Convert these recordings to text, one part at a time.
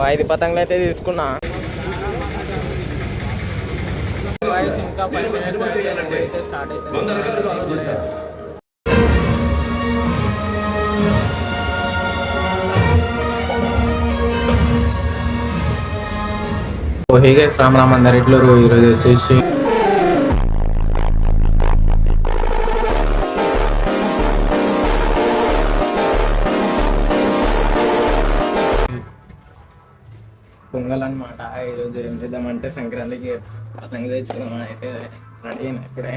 5 పతంగులు అయితే తీసుకున్నా. ఇంకా 5 minutes అయితే స్టార్ట్ అవుతుంది. హే గైస్, రామ్ రామ్ అందరు ఇట్లు. ఈరోజు వచ్చేసి పొంగల్ అనమాట. ఈరోజు ఏం చేద్దామంటే సంక్రాంతికి పతంగులు తెచ్చుకున్నాం. అయితే రెడీ అయినా ఇప్పుడే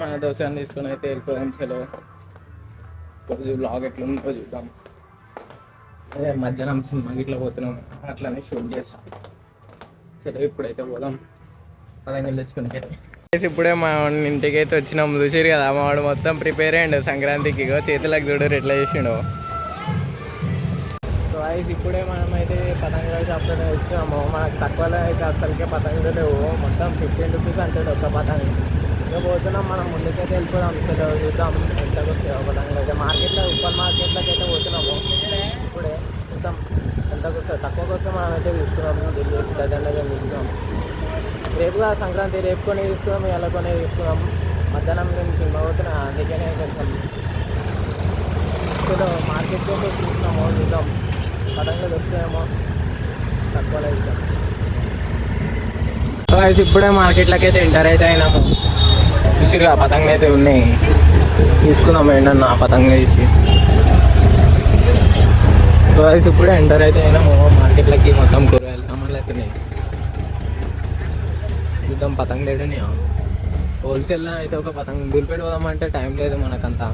మన దోశని తీసుకొని అయితే వెళ్ళిపోదాం. చలో రోజు బ్లాగ్ ఎట్లుందో చూద్దాం. అదే మధ్యాహ్నం సినిమాకి ఇట్లా పోతున్నాం, అట్లానే షూట్ చేస్తాం. సరే ఇప్పుడైతే పోదాం పతంగులు తెచ్చుకుని. ఇప్పుడే మా ఇంటికి అయితే వచ్చినాం. చూసిరు కదా, మా వాడు మొత్తం ప్రిపేర్ అయ్యిండు సంక్రాంతికి. చేతులకు చూడరు ఎట్లా చేసిండు. సో ఇప్పుడే మనమైతే పతంగులు షాప్లో వచ్చాము. మనకు తక్కువలో అయితే అసలుకే పతంగులు లేవు. మొత్తం 15 రూపీస్ అంటాడు ఒక పతంగు. ఇంకా పోతున్నాం, మనం ముందుకైతే వెళ్ళిపోదాం. సరే చూద్దాం ఎంతకు వస్తాయి పతంగులు అయితే. మార్కెట్లో సూపర్ మార్కెట్లోకి అయితే పోతున్నాము. ఇప్పుడే చూద్దాం ఎంతకు వస్తాయి. తక్కువ కోసం మనం అయితే తీసుకున్నాము. ఢిల్లీ డజన్గా తీసుకున్నాం. రేపుగా సంక్రాంతి, రేపు కొని తీసుకున్నాం, ఇలా కొని తీసుకున్నాం. మధ్యాహ్నం నేను సినిమా పోతున్నా, అందుకనే కొంచెం మార్కెట్కి అయితే చూస్తున్నాము. చూద్దాం పతంగులు దొరుకుతాయేమో తక్కువలో ఇద్దాం. ఇప్పుడే మార్కెట్లోకి అయితే ఎంటర్ అయితే అయినాము. చూసిరుగా పతంగులు అయితే ఉన్నాయి, తీసుకుందాం ఏంటన్నా పతంగులు వేసి. సో ఇప్పుడే ఎంటర్ అయితే అయినాము మార్కెట్లోకి. మొత్తం కూరగాయలు సామాన్లు అయితే ఉన్నాయి. చూద్దాం పతంగులు లేడని. హోల్సేల్లో అయితే ఒక పతంగు దూరిపెట్టి పోదామంటే టైం లేదు మనకంతా.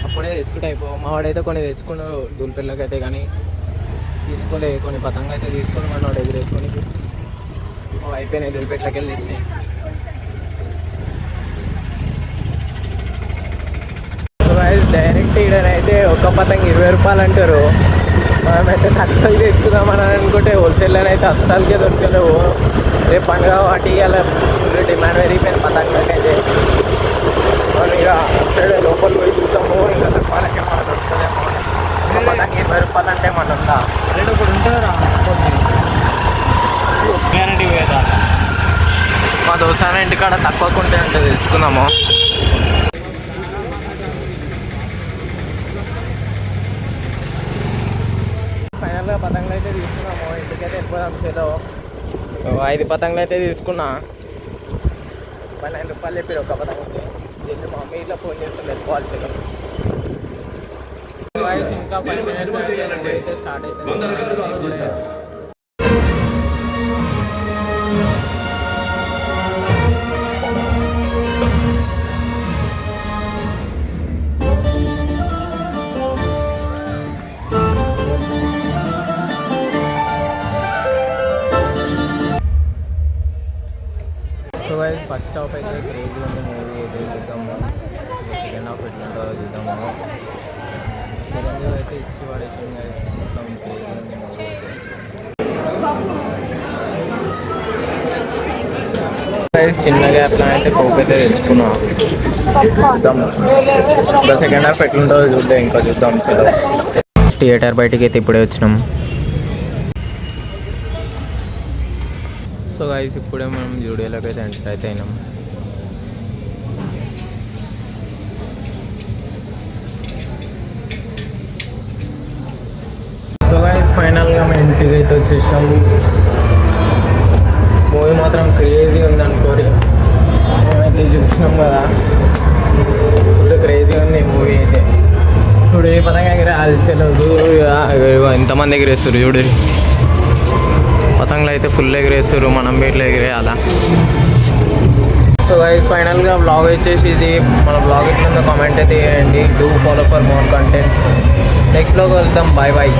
అప్పుడే తెచ్చుకుంటే అయిపో. మా వాడైతే కొన్ని తెచ్చుకున్నాడు దూల్పేర్లోకి అయితే, కానీ తీసుకోలే. కొన్ని పతంగులు అయితే తీసుకొని మన వాడు ఎదురేసుకొని అయిపోయినాయి. దూల్పేట్లోకి వెళ్ళి తెచ్చి డైరెక్ట్ ఈడనైతే ఒక పతంగు 20 రూపాయలు అంటారు. మనమైతే తక్కువ తెచ్చుకుందామని అనుకుంటే హోల్సేల్లో అయితే అస్సలకే దొరకలేవు. రేపు పండుగ వాటి అలా డిమాండ్ పెరిగిపోయిన పతంగులకి అయితే. ఇక సైడ్ లోపల పోయి చూద్దాము. ఇంకా తక్కువలకే మనం దొరుకుతుందేమో. పతంగు 20 రూపాయలు అంటే మన ఉందా ఇప్పుడు ఉంటుందా గ్యారంటీ లేదా? మా దోసాన ఇంటికాడ తక్కువకు ఉంటే అంటే తెచ్చుకుందాము. ఫైనల్గా పతంగులు అయితే తీసుకున్నాము. ఇంటికైతే వెళ్ళిపోదాం. చేలో 5 పతంగులు అయితే తీసుకున్నా. 12 రూపాయలు చెప్పారు ఒక పతంగుకి. దీన్ని మా మమ్మీ ఇట్లా ఫోన్ చేస్తుంది వెళ్ళిపోవాలి. ఇంకా 5 minutes అయితే స్టార్ట్ అవుతుంది. సో ఫస్ట్ హాఫ్ అయితే క్రేజీ ఉంది మూవీ అయితే చూద్దాము. సెకండ్ హాఫ్ ఎట్లుంటుందో చూద్దాము. సెకండ్ హాఫ్ అయితే ఇచ్చి పడేసింది. మొత్తం క్రేజీ ఉంది మూవీ అయితే. చిన్నగా అట్లా అయితే కోక్ అయితే తెచ్చుకున్నాం. చూద్దాం ఇంకా సెకండ్ హాఫ్ ఎట్లుంటుందో చూద్దాం. ఇంకా చూద్దాం. చలో థియేటర్ బయటికి అయితే ఇప్పుడే వచ్చినాం. సో గైస్ ఇప్పుడే మనం జూడియోలోకి అయితే ఎంటర్ అయితే అయినాం. సో గైస్ ఫైనల్గా మేము ఇంటికి అయితే వచ్చేసినాము. మూవీ మాత్రం క్రేజీ ఉంది అనుకోరి. మేమైతే చూసినాం కదా, ఫుల్ క్రేజీ ఉంది మూవీ అయితే. ఇప్పుడు ఏ పదంగా ఎగిరే అలసలేదు. ఎంతమంది ఎగిరేస్తారు చూడు. పతంగులు అయితే ఫుల్ ఎగిరేస్తారు. మనం బయటలో ఎగిరేయాలా. సో గైస్ ఫైనల్గా బ్లాగ్ వచ్చేసి ఇది. మన బ్లాగ్ ఎట్లుందో కామెంట్ అయితే చేయండి. Do follow for more content. Next blog వెళ్తాం. Bye bye.